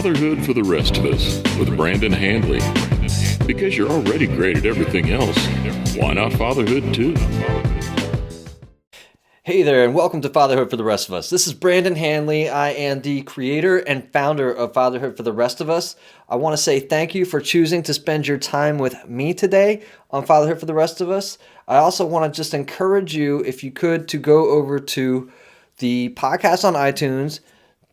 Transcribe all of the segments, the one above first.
Fatherhood for the Rest of Us with Brandon Handley. Because you're already great at everything else, why not fatherhood too? Hey there, and welcome to Fatherhood for the Rest of Us. This is Brandon Handley. I am the creator and founder of Fatherhood for the Rest of Us. I want to say thank you for choosing to spend your time with me today on Fatherhood for the Rest of Us. I also want to just encourage you, if you could, to go over to the podcast on iTunes,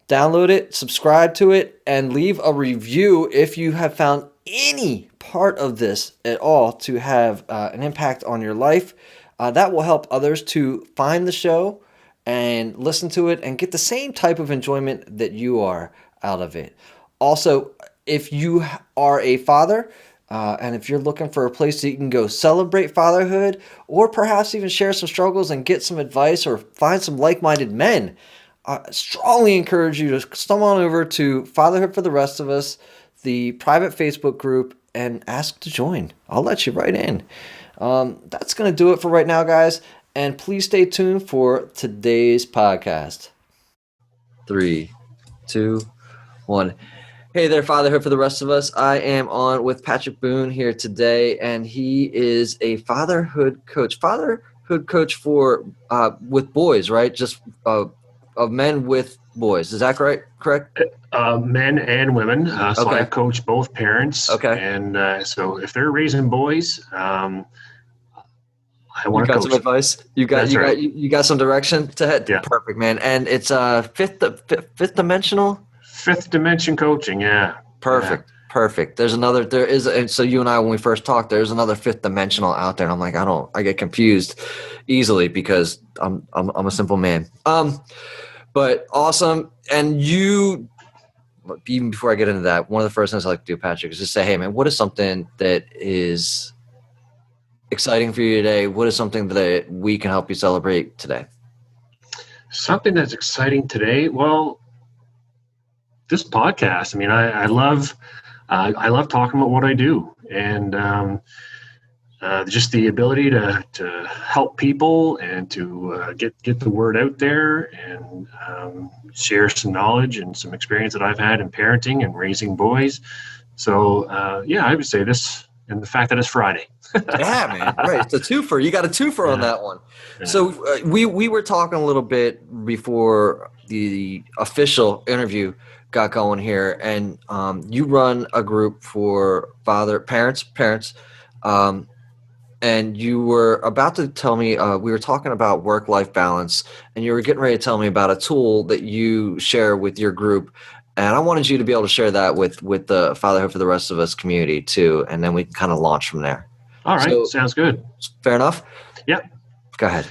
download it, subscribe to it, and leave a review if you have found any part of this at all to have an impact on your life. That will help others to find the show and listen to it and get the same type of enjoyment that you are out of it. Also, if you are a father and if you're looking for a place that you can go celebrate fatherhood or perhaps even share some struggles and get some advice or find some like-minded men, I strongly encourage you to stumble on over to Fatherhood for the Rest of Us, the private Facebook group, and ask to join. I'll let you right in. That's going to do it for right now, guys. And please stay tuned for today's podcast. 3, 2, 1. Hey there, Fatherhood for the Rest of Us. I am on with Patrick Boone here today, and he is a fatherhood coach. Fatherhood coach for with boys, right? Just of men with boys. Is that correct? Men and women. So Okay. I coach both parents. Okay. And so if they're raising boys, I want You to got coach. some advice. You got some direction to head. Yeah. Perfect, man. And it's fifth dimensional. Fifth dimension coaching. Yeah. Perfect. Yeah. Perfect. And so you and I, when we first talked, there's another fifth dimensional out there, and I'm like, I get confused easily because I'm a simple man. But awesome. And you, even before I get into that, one of the first things I like to do, Patrick, is just say, hey, man, what is something that is exciting for you today? What is something that we can help you celebrate today? Something that's exciting today. Well, this podcast. I mean, I love talking about what I do, and just the ability to help people and to get the word out there and share some knowledge and some experience that I've had in parenting and raising boys. So I would say this, and the fact that it's Friday. Yeah, man. Right. It's a twofer. You got a twofer on that one. Yeah. So we were talking a little bit before the official interview got going here, and you run a group for parents, and you were about to tell me, we were talking about work-life balance, and you were getting ready to tell me about a tool that you share with your group. And I wanted you to be able to share that with the Fatherhood for the Rest of Us community too, and then we can kind of launch from there. All right, so, sounds good. Fair enough? Yeah. Go ahead.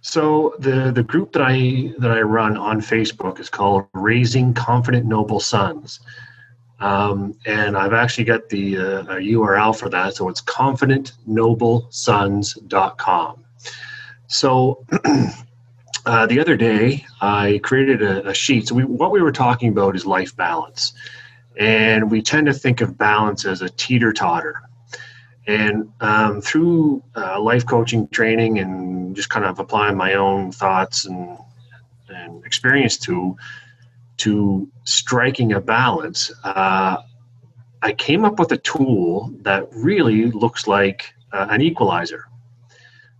So the group that I run on Facebook is called Raising Confident Noble Sons. And I've actually got the URL for that. So it's confidentnoblesons.com. So the other day I created a sheet. So what we were talking about is life balance. And we tend to think of balance as a teeter-totter. And through life coaching training and just kind of applying my own thoughts and experience to striking a balance, I came up with a tool that really looks like an equalizer.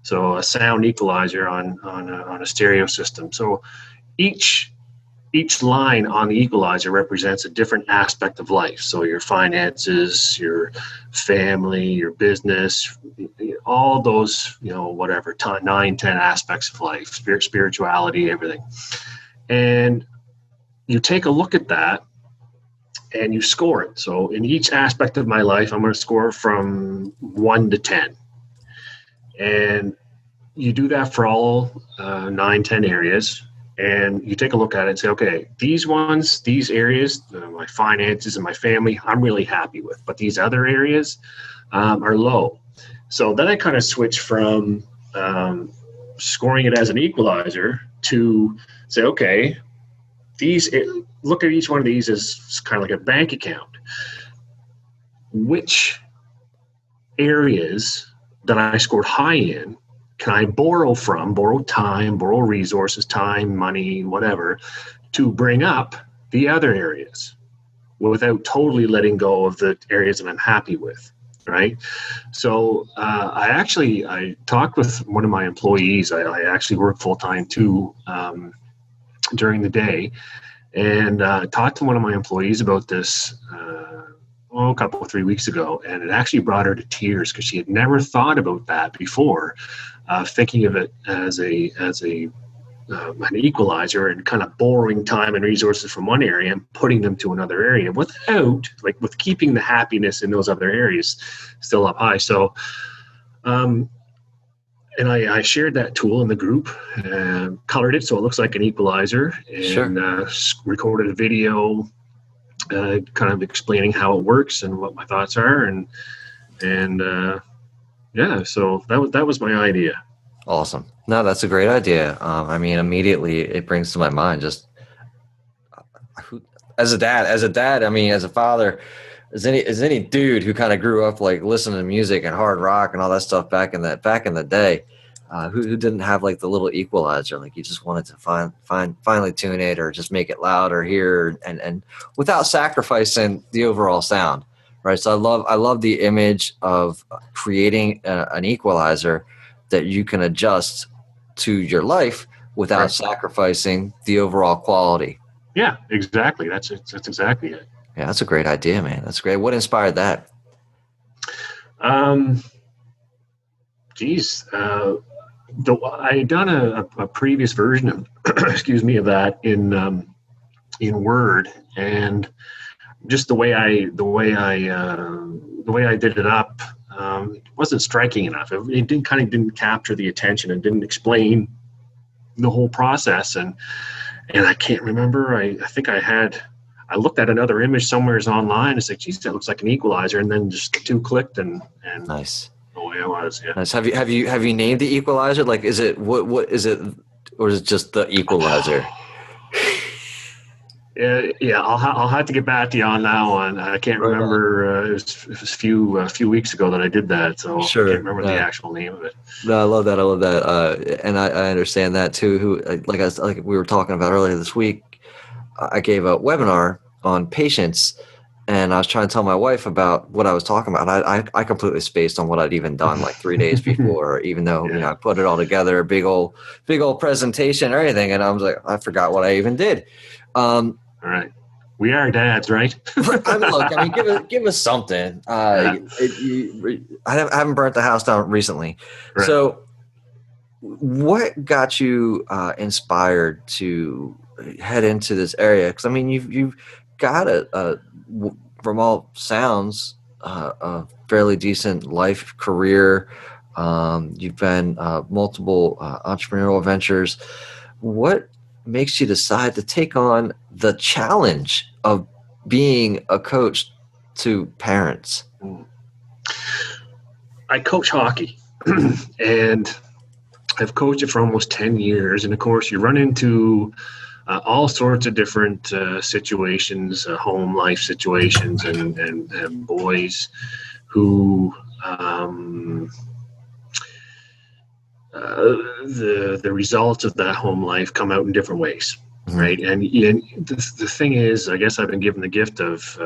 So a sound equalizer on a stereo system. So each line on the equalizer represents a different aspect of life. So your finances, your family, your business, all those, 9, 10 aspects of life, spirituality, everything. And you take a look at that and you score it. So in each aspect of my life, I'm going to score from 1 to 10. And you do that for all 9, 10 areas. And you take a look at it and say, okay, these areas, my finances and my family, I'm really happy with. But these other areas are low. So then I kind of switch from scoring it as an equalizer to say, okay, look at each one of these as kind of like a bank account. Which areas that I scored high in can I borrow time, borrow resources, time, money, whatever, to bring up the other areas? without totally letting go of the areas that I'm happy with. Right. So I talked with one of my employees. I actually work full time too, during the day, and talked to one of my employees about this a couple of 3 weeks ago, and it actually brought her to tears because she had never thought about that before, thinking of it as an equalizer and kind of borrowing time and resources from one area and putting them to another area with keeping the happiness in those other areas still up high. So, and I shared that tool in the group, colored it so it looks like an equalizer, and recorded a video, kind of explaining how it works and what my thoughts are, and so that was my idea. Awesome. No, that's a great idea. I mean, immediately it brings to my mind just as a dad, I mean, as a father, as any dude who kind of grew up like listening to music and hard rock and all that stuff back in the day, who didn't have like the little equalizer, like you just wanted to finally tune it or just make it loud or hear and without sacrificing the overall sound. Right. So I love the image of creating an equalizer that you can adjust to your life without sacrificing the overall quality. Yeah, exactly. That's exactly it. Yeah, that's a great idea, man. That's great. What inspired that? I had done a previous version of, of that in Word, and just the way I did it up, it wasn't striking enough. It didn't capture the attention and didn't explain the whole process. And I can't remember. I think I looked at another image somewhere online. It's like, geez, that looks like an equalizer. And then just two clicked and nice. Away I was. Yeah. Nice. Have you named the equalizer? Like, is it what is it, or is it just the equalizer? Yeah, I'll have to get back to you on that one. I can't remember. It was a few weeks ago that I did that, so I can't remember the actual name of it. No, I love that. And I understand that too. Like we were talking about earlier this week, I gave a webinar on patience, and I was trying to tell my wife about what I was talking about. I completely spaced on what I'd even done like 3 days before, even though I put it all together, big old presentation, and everything, and I was like, I forgot what I even did. All right. We are dads, right? Look, I mean, give us something. I haven't burnt the house down recently. Right. So what got you inspired to head into this area? Because, I mean, you've got from all sounds, a fairly decent life career. You've been multiple entrepreneurial ventures. What makes you decide to take on the challenge of being a coach to parents? I coach hockey and I've coached it for almost 10 years. And of course you run into all sorts of different situations, home life situations, and boys who the results of that home life come out in different ways, right? And the thing is, I guess I've been given the gift of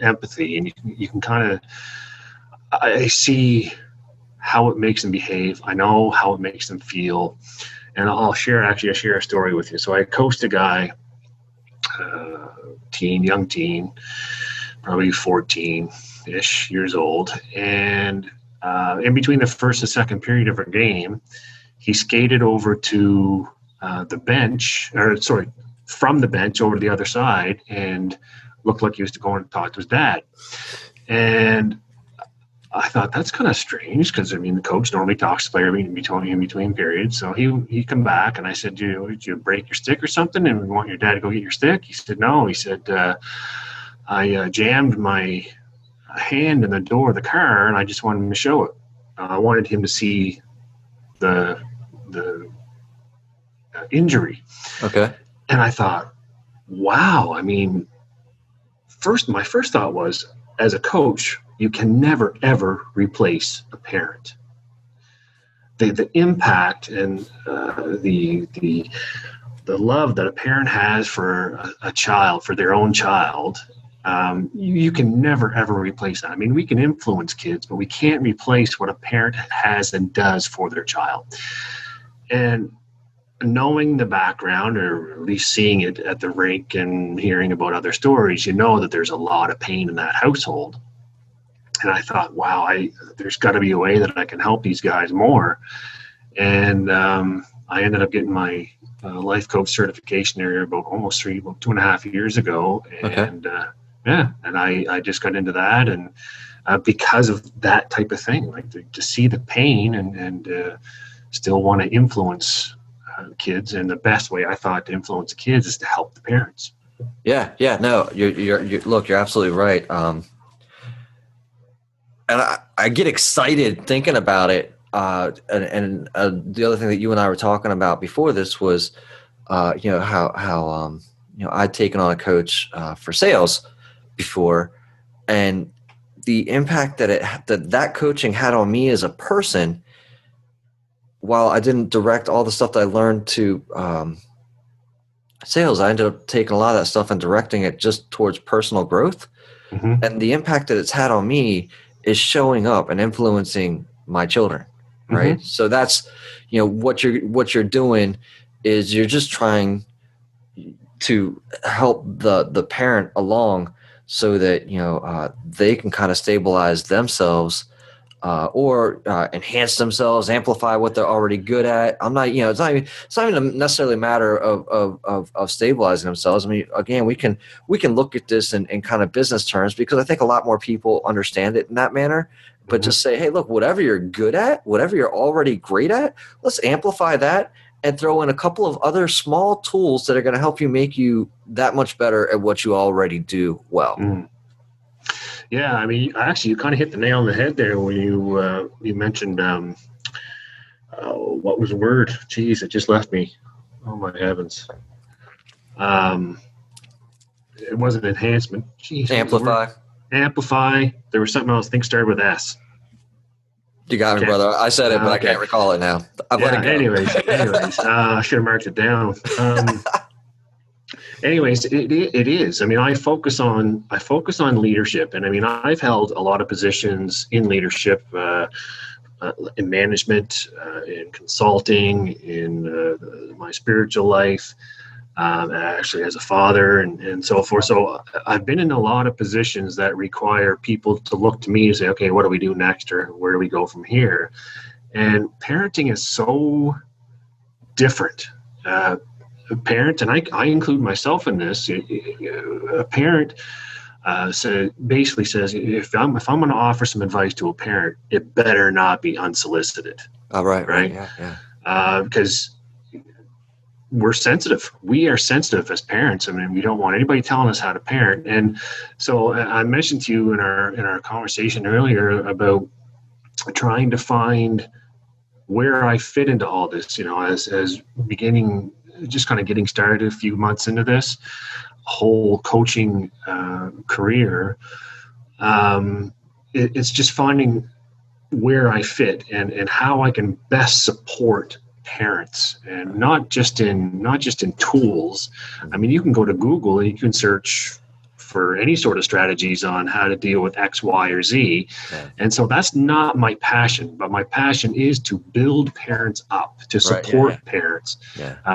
empathy, and you can kind of, I see how it makes them behave. I know how it makes them feel, and I'll share a story with you. So I coached a guy, young teen, probably 14-ish years old, and in between the first and second period of a game, he skated over to from the bench over to the other side, and looked like he was going to talk to his dad. And I thought, that's kind of strange, because I mean, the coach normally talks to player in between periods. So he come back, and I said, did you break your stick or something, and we want your dad to go get your stick? He said, no. He said, I jammed my hand in the door of the car, and I just wanted him to show it. I wanted him to see the injury. Okay. And I thought, wow. I mean, my first thought was, as a coach, you can never ever replace a parent. The impact and the love that a parent has for a child, for their own child, You can never, ever replace that. I mean, we can influence kids, but we can't replace what a parent has and does for their child. And knowing the background, or at least seeing it at the rink and hearing about other stories, you know that there's a lot of pain in that household. And I thought, wow, there's got to be a way that I can help these guys more. And I ended up getting my life coach certification there about 2.5 years ago. And and I just got into that. And because of that type of thing, like to see the pain and still want to influence kids. And the best way I thought to influence the kids is to help the parents. Yeah. No, you're absolutely right. And I get excited thinking about it. And the other thing that you and I were talking about before this was, how I'd taken on a coach for sales before, and the impact that coaching had on me as a person. While I didn't direct all the stuff that I learned to sales, I ended up taking a lot of that stuff and directing it just towards personal growth. Mm-hmm. And the impact that it's had on me is showing up and influencing my children. Right. Mm-hmm. So that's, what you're doing is you're just trying to help the parent along so that, they can kind of stabilize themselves or enhance themselves, amplify what they're already good at. It's not even necessarily a matter of stabilizing themselves. I mean, again, we can look at this in kind of business terms, because I think a lot more people understand it in that manner. But just say, hey, look, whatever you're good at, whatever you're already great at, let's amplify that and throw in a couple of other small tools that are going to help you make you that much better at what you already do well. Mm. Yeah, I mean, actually, you kind of hit the nail on the head there when you mentioned what was the word? Jeez, it just left me. Oh my heavens! It wasn't enhancement. Jeez, Amplify. Amplify. There was something else. I think started with S. You got me, brother. I said it, but I can't recall it now. I've let it go. Anyways, I should have marked it down. Anyways, it is. I mean, I focus on leadership, and I mean, I've held a lot of positions in leadership, in management, in consulting, in my spiritual life, actually as a father, and so forth. So I've been in a lot of positions that require people to look to me and say, okay, what do we do next, or where do we go from here? And parenting is so different. A parent, and I include myself in this, a parent basically says, if I'm going to offer some advice to a parent, it better not be unsolicited. Oh, right. Yeah. Because we're sensitive. We are sensitive as parents. I mean, we don't want anybody telling us how to parent. And so I mentioned to you in our conversation earlier about trying to find where I fit into all this, as beginning, just kind of getting started a few months into this whole coaching career. It's just finding where I fit and how I can best support parents, and not just in tools. I mean, you can go to Google and you can search for any sort of strategies on how to deal with X, Y, or Z. Yeah. And so that's not my passion, but my passion is to build parents up, to support parents,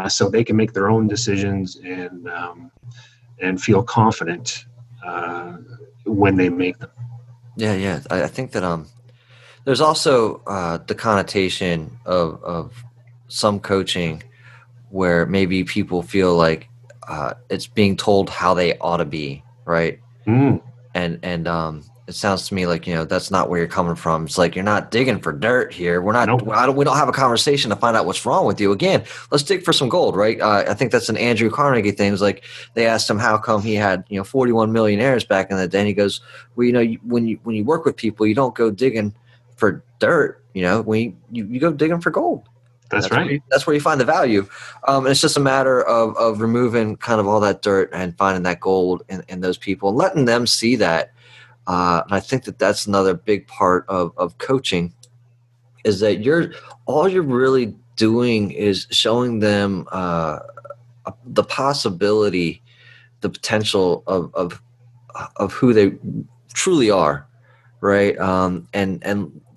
so they can make their own decisions and feel confident when they make them. Yeah. I think that there's also the connotation of some coaching where maybe people feel like it's being told how they ought to be, right? And it sounds to me like, that's not where you're coming from. It's like, you're not digging for dirt here. We're not, nope. We don't have a conversation to find out what's wrong with you. Again, let's dig for some gold, right? I think that's an Andrew Carnegie thing. It was like, they asked him how come he had, 41 millionaires back in the day. And he goes, well, when you work with people, you don't go digging for dirt, when you go digging for gold. That's right. That's where you find the value. And it's just a matter of removing kind of all that dirt and finding that gold in those people and letting them see that. And I think that that's another big part of coaching, is that all you're really doing is showing them the possibility, the potential of who they truly are, right? And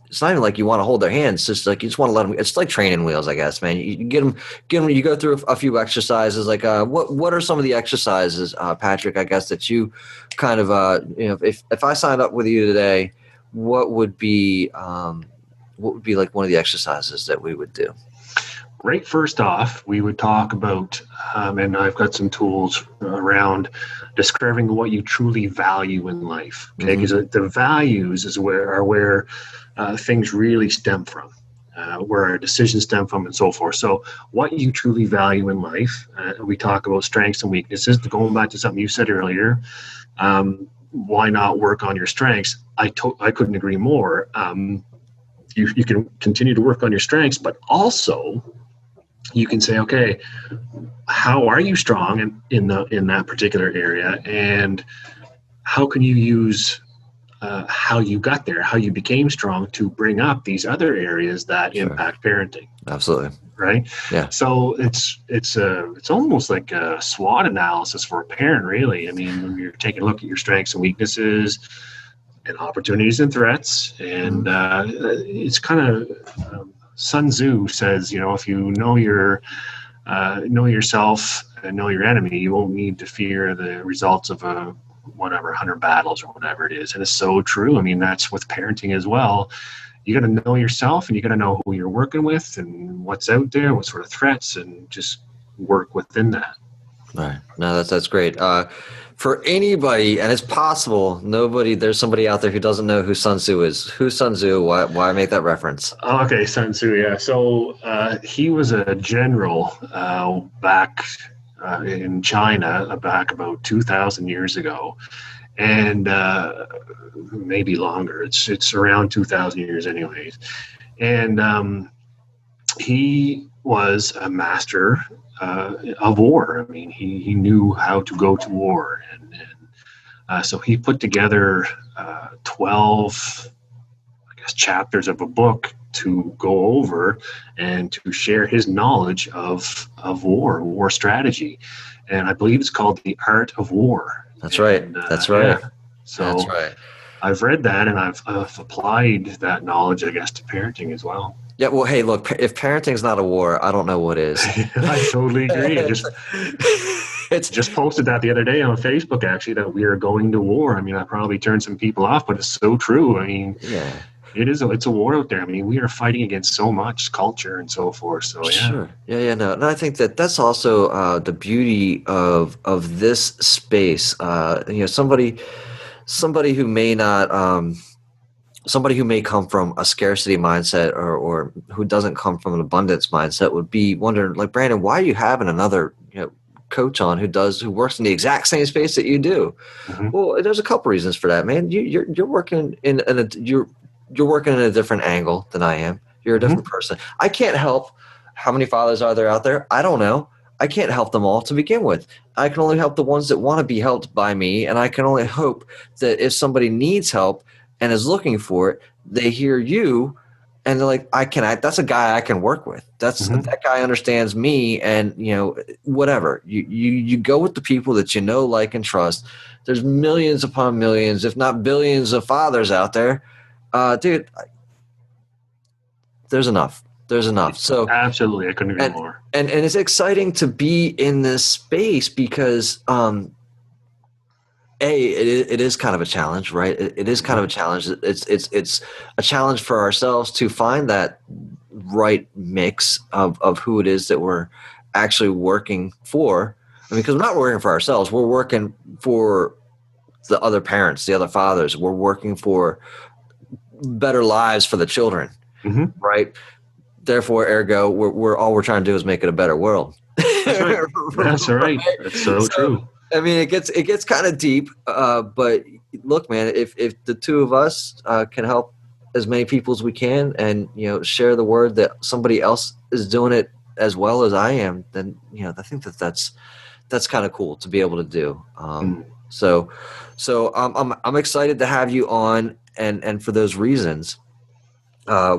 it's not even like you want to hold their hands. It's just like you just want to let them. It's like training wheels, I guess, man. You get them. You go through a few exercises. Like what are some of the exercises, Patrick? I guess that you kind of if I signed up with you today, what would be like one of the exercises that we would do? Right. First off, we would talk about, and I've got some tools around describing what you truly value in life. Okay, because the values is where things really stem from, where our decisions stem from, and so forth. So, what you truly value in life. We talk about strengths and weaknesses. Going back to something you said earlier, why not work on your strengths? I couldn't agree more. You can continue to work on your strengths, but also you can say, okay, how are you strong in that particular area, and how can you use how you got there, how you became strong to bring up these other areas that impact parenting. Absolutely. Right. Yeah. So it's almost like a SWOT analysis for a parent, really. I mean, when you're taking a look at your strengths and weaknesses and opportunities and threats, and it's kind of Sun Tzu says, if you know yourself and know your enemy, you won't need to fear the results of 100 battles or whatever it is. And it's so true. I mean, that's with parenting as well. You got to know yourself, and you got to know who you're working with and what's out there, what sort of threats, and just work within that. Right. No, that's great. For anybody, and it's possible there's somebody out there who doesn't know who Sun Tzu is. Who's Sun Tzu? Why make that reference? Okay, Sun Tzu, yeah. So he was a general back in China, back about 2,000 years ago, and maybe longer. It's around 2,000 years anyways. And he was a master of war. I mean, he knew how to go to war, and so he put together 12, I guess, chapters of a book to go over and to share his knowledge of war strategy, and I believe it's called The Art of War. That's right. That's right. Yeah. So that's right. I've read that, and I've applied that knowledge, I guess, to parenting as well. Yeah, well, hey, look, if parenting's not a war, I don't know what is. I totally agree. I just posted that the other day on Facebook, actually, that we are going to war. I mean, I probably turned some people off, but it's so true. I mean, yeah, it's a war out there. I mean, we are fighting against so much culture and so forth. So, yeah. Sure. Yeah, no. And I think that's also the beauty of this space. Somebody who may not somebody who may come from a scarcity mindset or who doesn't come from an abundance mindset would be wondering, like, Brandon, why are you having another coach on who works in the exact same space that you do? Mm-hmm. Well, there's a couple reasons for that, man. You're working you're working in a different angle than I am. You're a different person. I can't help how many fathers are there out there. I don't know. I can't help them all to begin with. I can only help the ones that want to be helped by me, and I can only hope that if somebody needs help and is looking for it, they hear you and they're like, that's a guy I can work with. That guy understands me, and whatever. You go with the people that you know, like, and trust. There's millions upon millions, if not billions, of fathers out there. Dude, there's enough. There's enough. So absolutely, I couldn't agree more. And it's exciting to be in this space because it is kind of a challenge, right? It is kind of a challenge. It's a challenge for ourselves to find that right mix of who it is that we're actually working for. I mean, because we're not working for ourselves. We're working for the other parents, the other fathers. We're working for better lives for the children, right? Therefore, ergo, we're trying to do is make it a better world. That's right. That's right. That's so true. I mean, it gets kind of deep, but look, man, if the two of us can help as many people as we can, and share the word that somebody else is doing it as well as I am, then I think that's kind of cool to be able to do. So I'm excited to have you on, and for those reasons.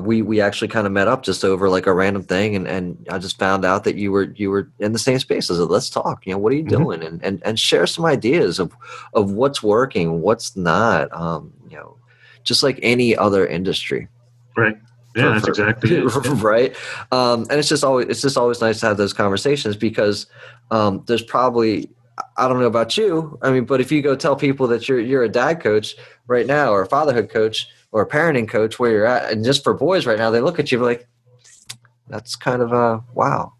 We actually kind of met up just over like a random thing, and I just found out that you were in the same space. I said, let's talk. What are you doing? And share some ideas of what's working, what's not. Just like any other industry. Right. Yeah, that's exactly it. Right. And it's just always nice to have those conversations because there's probably, I don't know about you, I mean, but if you go tell people that you're a dad coach right now, or a fatherhood coach, or a parenting coach where you're at, and just for boys right now, they look at you like, that's kind of wow,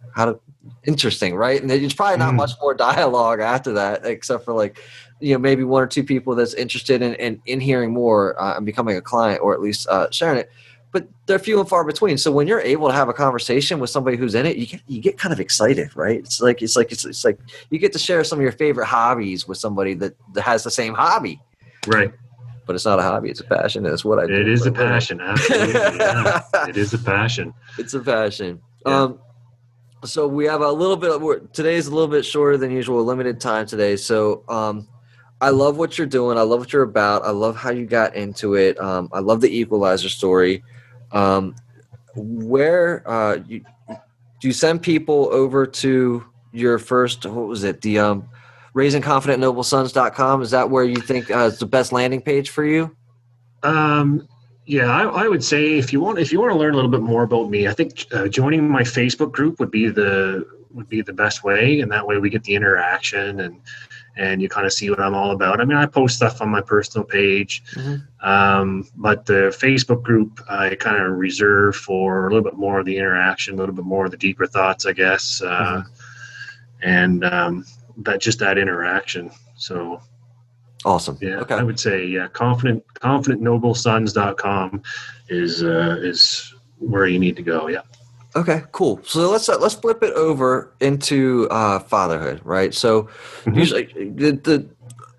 interesting, right? And there's probably not much more dialogue after that, except for like, maybe one or two people that's interested in hearing more and becoming a client, or at least sharing it. But they're few and far between. So when you're able to have a conversation with somebody who's in it, you get kind of excited, right? It's like you get to share some of your favorite hobbies with somebody that has the same hobby, right? But it's not a hobby; it's a passion. It's what I do. It is a passion, absolutely. Yeah, it is a passion. It's a passion. Yeah. So we have a little bit. Today's a little bit shorter than usual. Limited time today. So I love what you're doing. I love what you're about. I love how you got into it. I love the equalizer story. Where do you send people over to your first? What was it? The raisingconfidentnoblesons.com. Is that where you think is the best landing page for you? Yeah, I would say if you want to learn a little bit more about me, I think joining my Facebook group would be the best way, and that way we get the interaction and you kind of see what I'm all about. I mean, I post stuff on my personal page, but the Facebook group I kind of reserve for a little bit more of the interaction, a little bit more of the deeper thoughts, I guess, and that interaction. So. Awesome. Yeah, okay. I would say confidentnoblesons.com is where you need to go. Yeah. Okay, cool. So let's flip it over into fatherhood, right? So usually the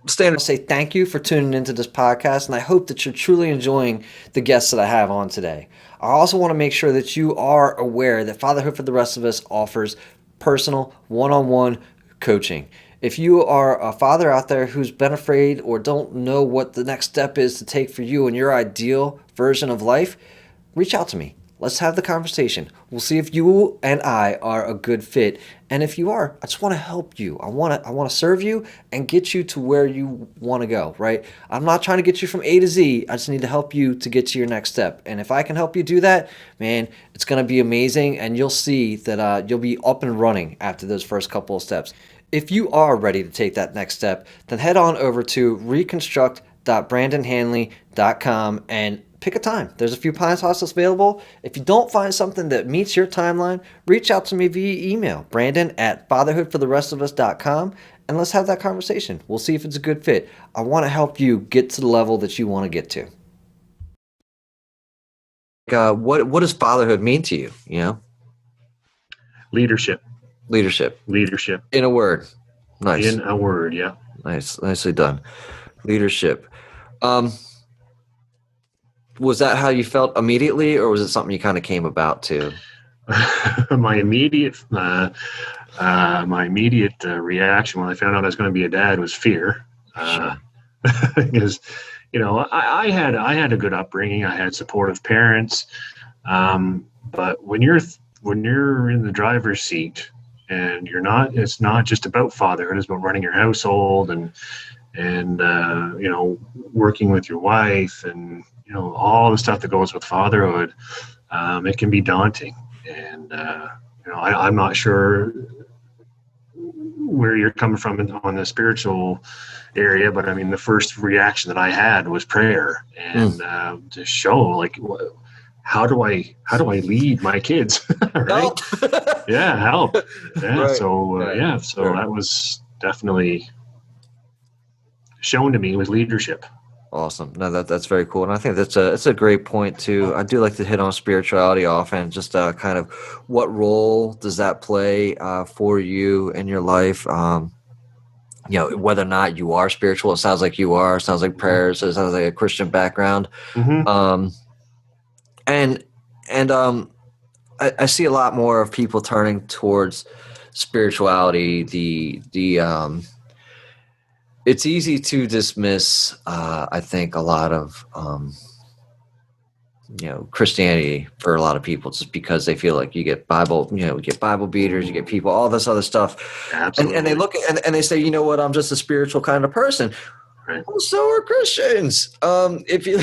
standard say thank you for tuning into this podcast, and I hope that you're truly enjoying the guests that I have on today. I also want to make sure that you are aware that Fatherhood for the Rest of Us offers personal one-on-one coaching. If you are a father out there who's been afraid or don't know what the next step is to take for you and your ideal version of life, reach out to me. Let's have the conversation. We'll see if you and I are a good fit. And if you are, I just want to help you. I want to serve you and get you to where you want to go, right? I'm not trying to get you from A to Z. I just need to help you to get to your next step. And if I can help you do that, man, it's going to be amazing. And you'll see that you'll be up and running after those first couple of steps. If you are ready to take that next step, then head on over to reconstruct.brandonhanley.com and pick a time. There's a few Pines hostels available. If you don't find something that meets your timeline, reach out to me via email, brandon@fatherhoodfortherestofus.com, and let's have that conversation. We'll see if it's a good fit. I want to help you get to the level that you want to get to. What does fatherhood mean to you? Leadership. In a word. Nice. In a word, yeah. Nicely done. Leadership. Was that how you felt immediately, or was it something you kind of came about to? My immediate reaction when I found out I was going to be a dad was fear. Sure. Because I had a good upbringing. I had supportive parents, but when you're in the driver's seat and it's not just about fatherhood, it's about running your household and working with your wife and all the stuff that goes with fatherhood. It can be daunting, and I'm not sure where you're coming from on the spiritual area, but I mean, the first reaction that I had was prayer and to show like, how do I lead my kids? Right? Help. Yeah, help. Yeah. Right. So Sure. That was definitely shown to me with leadership. Awesome. No, that's very cool, and I think it's a great point too. I do like to hit on spirituality often. Just kind of what role does that play for you in your life? Whether or not you are spiritual, it sounds like you are. It sounds like prayers. It sounds like a Christian background. Mm-hmm. I see a lot more of people turning towards spirituality. It's easy to dismiss, I think, a lot of Christianity for a lot of people, just because they feel like you get Bible beaters, you get people, all this other stuff. Absolutely. And they look at, and they say, you know what, I'm just a spiritual kind of person. Right. Well, so are Christians. If you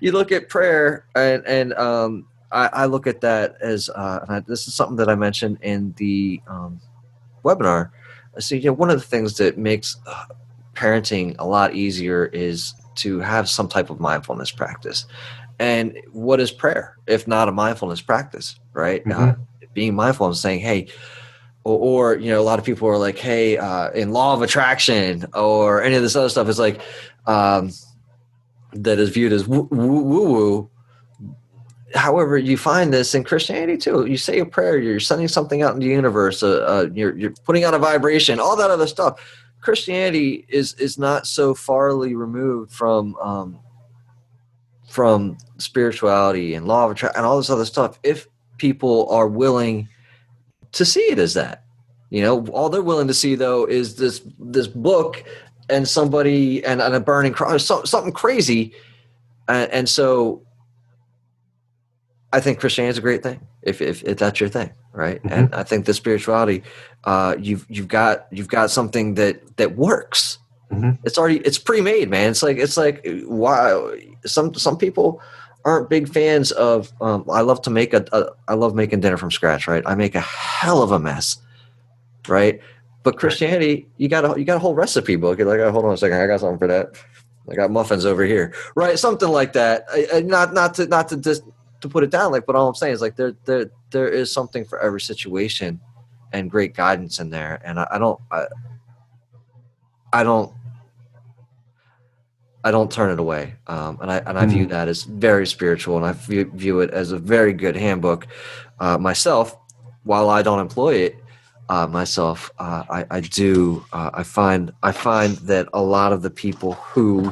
you look at prayer, and I look at that as this is something that I mentioned in the webinar. So one of the things that makes parenting a lot easier is to have some type of mindfulness practice. And what is prayer if not a mindfulness practice, right? Mm-hmm. Being mindful and saying, hey, or a lot of people are like, hey, in law of attraction or any of this other stuff is like that is viewed as woo-woo. However, you find this in Christianity too. You say a prayer, you're sending something out in the universe, you're putting out a vibration, all that other stuff. Christianity is not so farly removed from spirituality and law of attraction and all this other stuff if people are willing to see it as that. All they're willing to see though is this book and somebody and a burning cross, something crazy, and so I think Christianity is a great thing if that's your thing, right? Mm-hmm. And I think the spirituality, you've got something that works. Mm-hmm. It's pre-made, man. It's like wow. Some people aren't big fans of. I love making dinner from scratch, right? I make a hell of a mess, right? But Christianity, you got a whole recipe book. You're like, oh, hold on a second, I got something for that. I got muffins over here, right? Something like that. Not to just to put it down, but all I'm saying is there is something for every situation, and great guidance in there. And I don't turn it away, and I view that as very spiritual, and I view it as a very good handbook myself. While I don't employ it myself, I do. I find that a lot of the people a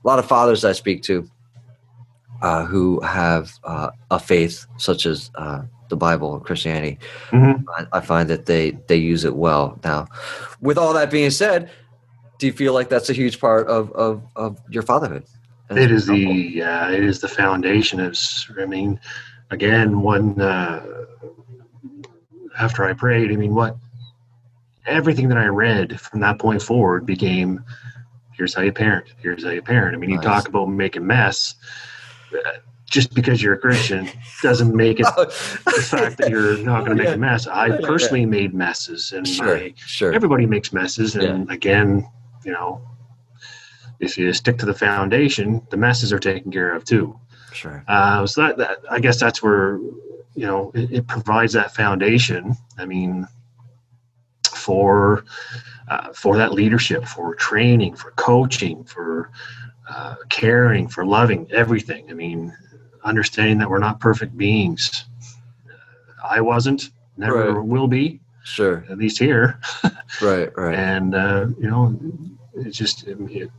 lot of fathers I speak to who have a faith such as the Bible and Christianity, mm-hmm. I find that they use it well. Now, with all that being said, do you feel like that's a huge part of your fatherhood? It is the foundation. Again, after I prayed, everything that I read from that point forward became, here's how you parent. Here's how you parent. You talk about making mess. Just because you're a Christian doesn't make it the fact that you're not going to make a mess. I personally made messes, and sure. Everybody makes messes. And again, if you stick to the foundation, the messes are taken care of too. Sure. So that I guess that's where it provides that foundation. For that leadership, for training, for coaching, for caring, for loving, everything. Understanding that we're not perfect beings. I wasn't, never will be. Sure. At least here. Right. And it's just the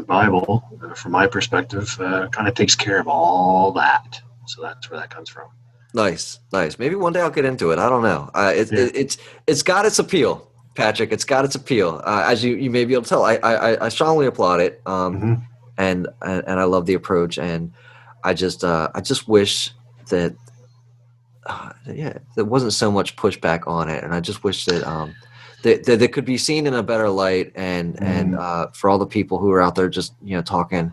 Bible, from my perspective, kind of takes care of all that. So that's where that comes from. Nice. Maybe one day I'll get into it. I don't know. It's got its appeal, Patrick. It's got its appeal. As you may be able to tell, I strongly applaud it. Mm-hmm. And I love the approach, and I just wish that there wasn't so much pushback on it, and I just wish that that could be seen in a better light, and for all the people who are out there just talking,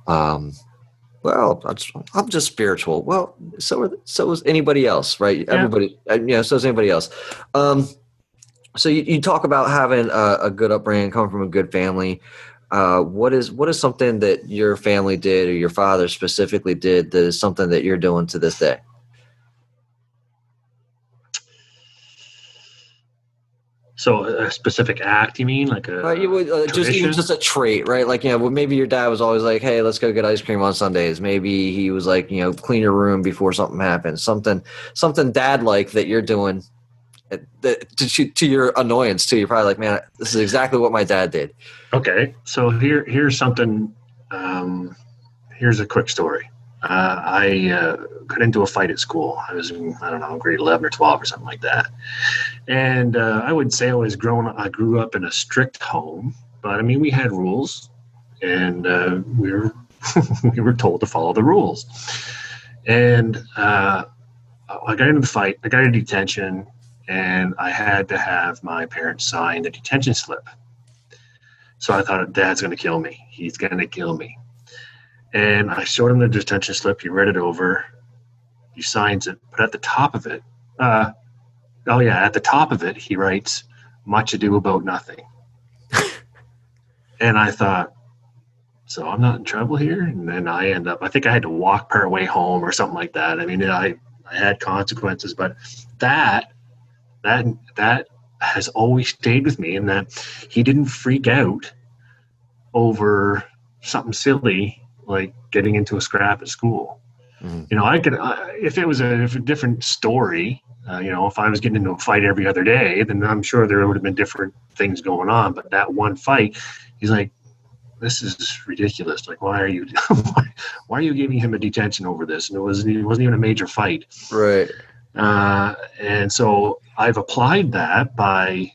well, I'm just spiritual. Well, so is anybody else, right? Yeah. Everybody, so is anybody else. So you talk about having a good upbringing, coming from a good family. What is something that your family did, or your father specifically did, that is something that you're doing to this day? So a specific act, you mean, like just a trait, right? Maybe your dad was always like, "Hey, let's go get ice cream on Sundays." Maybe he was like, clean your room before something happens. Something dad-like that you're doing. To your annoyance too. You're probably like, man, this is exactly what my dad did. Okay, so here's something. Here's a quick story. I got into a fight at school. I was in, grade 11 or 12 or something like that. And I would say I grew up in a strict home, but we had rules, and we were We were told to follow the rules. And I got into the fight. I got into detention, and I had to have my parents sign the detention slip. So I thought, Dad's going to kill me. He's going to kill me. And I showed him the detention slip. He read it over. He signs it. But at the top of it, at the top of it, he writes, "Much ado about nothing." And I thought, so I'm not in trouble here? And then I think I had to walk part way home or something like that. I mean, I had consequences, but that has always stayed with me, in that he didn't freak out over something silly like getting into a scrap at school. Mm-hmm. You know, I could, if it was a different story, if I was getting into a fight every other day, then I'm sure there would have been different things going on. But that one fight, he's like, "This is ridiculous. Like, why are you giving him a detention over this?" And it wasn't even a major fight. Right. And so I've applied that by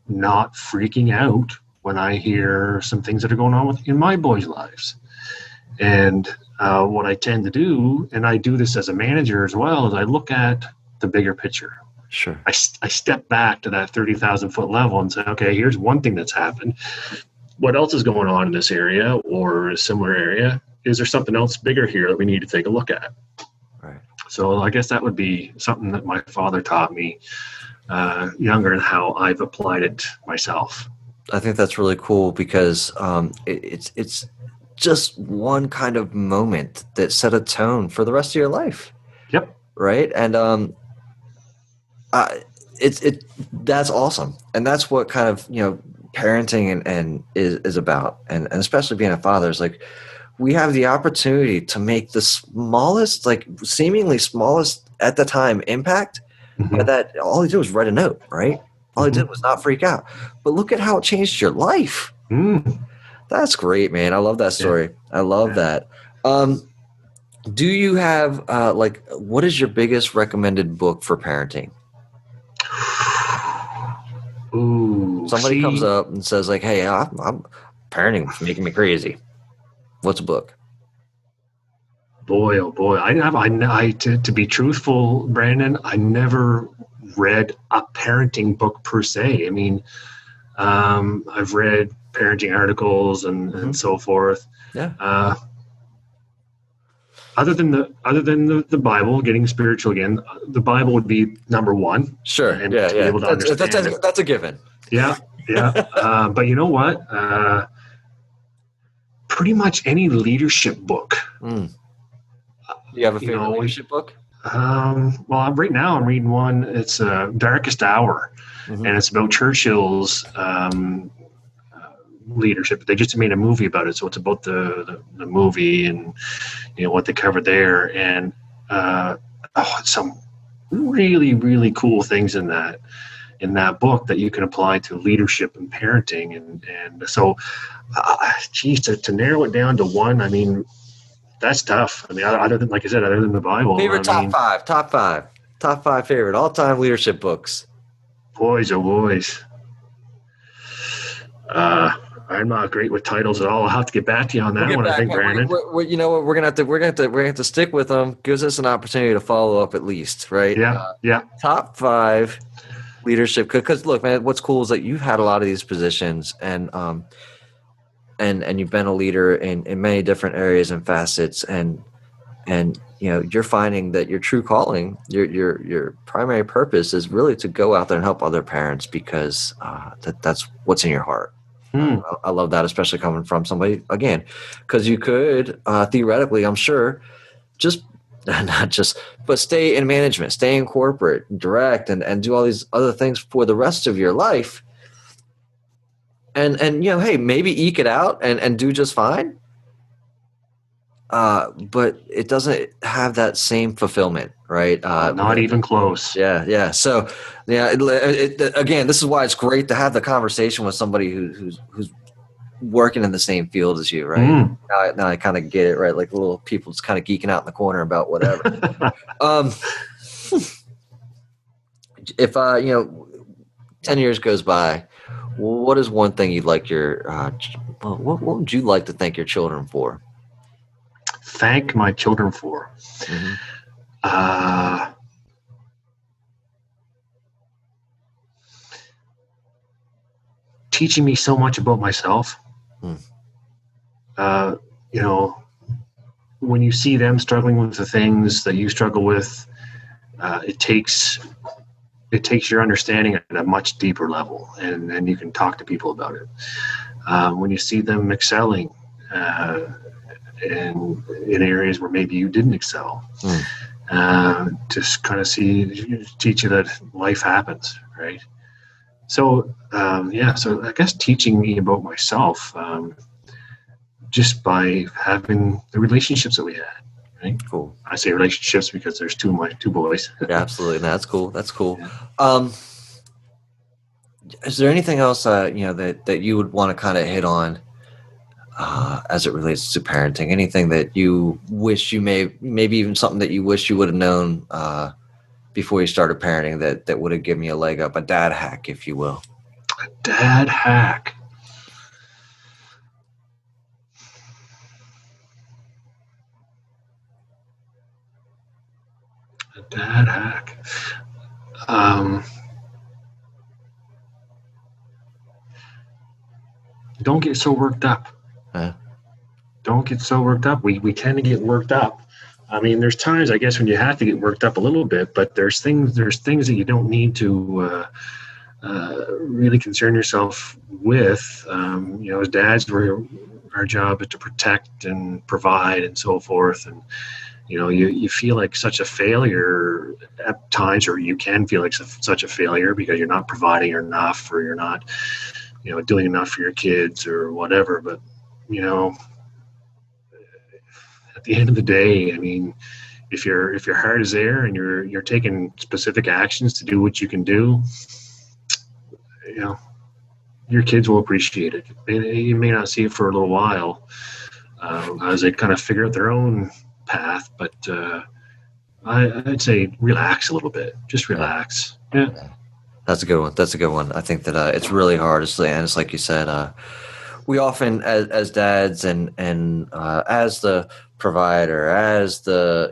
not freaking out when I hear some things that are going on in my boys' lives. And what I tend to do, and I do this as a manager as well, is I look at the bigger picture. Sure. I step back to that 30,000 foot level and say, okay, here's one thing that's happened. What else is going on in this area or a similar area? Is there something else bigger here that we need to take a look at? Right. So I guess that would be something that my father taught me younger, and how I've applied it myself. I think that's really cool, because it's just one kind of moment that set a tone for the rest of your life. Yep. Right. And that's awesome. And that's what kind of, parenting and is about. And especially being a father is like, we have the opportunity to make the smallest, like seemingly smallest at the time impact. Mm-hmm. But that all he did was write a note, right? All he did was not freak out. But look at how it changed your life. Mm. That's great, man. I love that story. Yeah. I love that. Do you have what is your biggest recommended book for parenting? Ooh, somebody comes up and says like, "Hey, I'm parenting is making me crazy. What's a book?" Boy, oh boy. To be truthful, Brandon, I never read a parenting book per se. I mean, I've read parenting articles and so forth. Yeah. Other than the Bible, getting spiritual again, the Bible would be number one. Sure. And to be able to understand that's a given. Yeah. But you know what? Pretty much any leadership book. Mm. Do you have a favorite leadership book? Well, right now I'm reading one. It's Darkest Hour, and it's about Churchill's leadership. They just made a movie about it, so it's about the movie and what they covered there, and some really, really cool things in that book that you can apply to leadership and parenting, and so to narrow it down to one, I mean, that's tough. I mean, other than, like I said, other than the Bible. Favorite top five favorite all-time leadership books. Boys, oh boys. I'm not great with titles at all. I'll have to get back to you on that one. I think, Brandon. You know what? We're gonna have to stick with them. Gives us an opportunity to follow up at least, right? Yeah. Top 5 leadership. Because look, man, what's cool is that you've had a lot of these positions, and you've been a leader in many different areas and facets, and you're finding that your true calling, your primary purpose is really to go out there and help other parents, because that's what's in your heart. I love that, especially coming from somebody, again, because you could theoretically, I'm sure, but stay in management, stay in corporate, direct, and do all these other things for the rest of your life. And hey, maybe eke it out and do just fine. But it doesn't have that same fulfillment, right? Not even close. Yeah. So, again, this is why it's great to have the conversation with somebody who's working in the same field as you, right? Now I kind of get it, right? Like little people just kind of geeking out in the corner about whatever. If 10 years goes by, what is one thing you'd like what would you like to thank your children for? thank my children for. Teaching me so much about myself. You know, when you see them struggling with the things that you struggle with, it takes your understanding at a much deeper level, and then you can talk to people about it. When you see them excelling in areas where maybe you didn't excel, just kind of teach you that life happens, right? So, so I guess teaching me about myself, just by having the relationships that we had, right? Cool. I say relationships because there's two boys. Yeah, absolutely. No, that's cool. That's cool. Yeah. Is there anything else, that you would want to kind of hit on as it relates to parenting? Anything that you wish maybe even something that you wish you would have known before you started parenting that would have given you a leg up, a dad hack, if you will? A dad hack. A dad hack. Don't get so worked up. Don't get so worked up. We tend to get worked up. I mean, there's times, I guess, when you have to get worked up a little bit, but there's things that you don't need to really concern yourself with. As dads, our job is to protect and provide and so forth. And, you feel like such a failure at times, or you can feel like such a failure because you're not providing enough, or you're not, doing enough for your kids or whatever. But, at the end of the day, I mean, if your heart is there and you're taking specific actions to do what you can do, your kids will appreciate it. You may not see it for a little while as they kind of figure out their own path, but I'd say relax a little bit. Just relax. Yeah. That's a good one. I think that it's really hard, and it's like you said, we often, as dads and as the provider, as the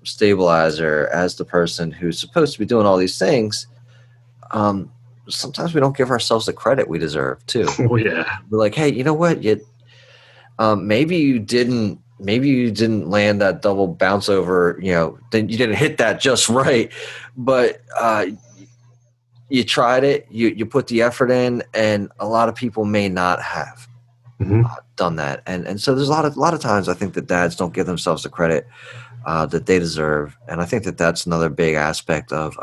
stabilizer, as the person who's supposed to be doing all these things, sometimes we don't give ourselves the credit we deserve too. Oh yeah. We're like, hey, you know what? Maybe you didn't land that double bounce over. Then you didn't hit that just right, but you tried it. You put the effort in, and a lot of people may not have done that. And so there's a lot of times I think that dads don't give themselves the credit that they deserve. And I think that that's another big aspect of,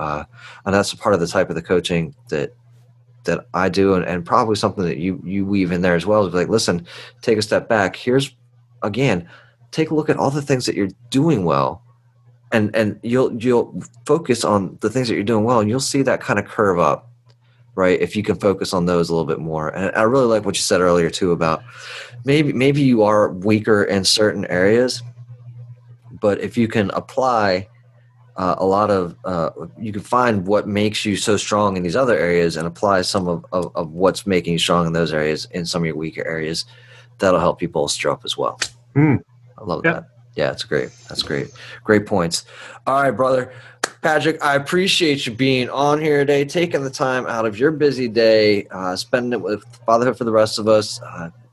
and that's a part of the type of the coaching that I do, and probably something that you weave in there as well, is like, listen, take a step back. Here's, again, take a look at all the things that you're doing well, and you'll focus on the things that you're doing well, and you'll see that kind of curve up, right? If you can focus on those a little bit more. And I really like what you said earlier too about maybe you are weaker in certain areas, but if you can apply a lot of you can find what makes you so strong in these other areas and apply some of what's making you strong in those areas in some of your weaker areas, that'll help you bolster up as well. I love that. Yeah, that's great. Great points. All right, brother. Patrick, I appreciate you being on here today, taking the time out of your busy day, spending it with Fatherhood for the Rest of Us,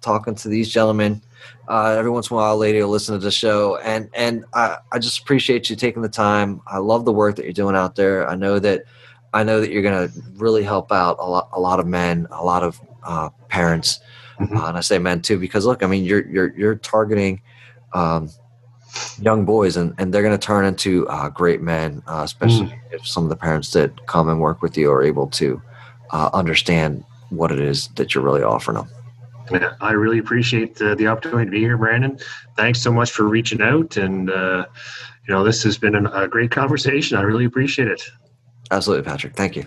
talking to these gentlemen. Every once in a while, a lady will listen to the show, and I just appreciate you taking the time. I love the work that you're doing out there. I know that you're going to really help out a lot of men, a lot of parents, and I say men too, because look, I mean, you're targeting young boys, and they're going to turn into great men, especially if some of the parents that come and work with you are able to understand what it is that you're really offering them. Yeah, I really appreciate the opportunity to be here, Brandon. Thanks so much for reaching out, and this has been a great conversation. I really appreciate it. Absolutely, Patrick. Thank you.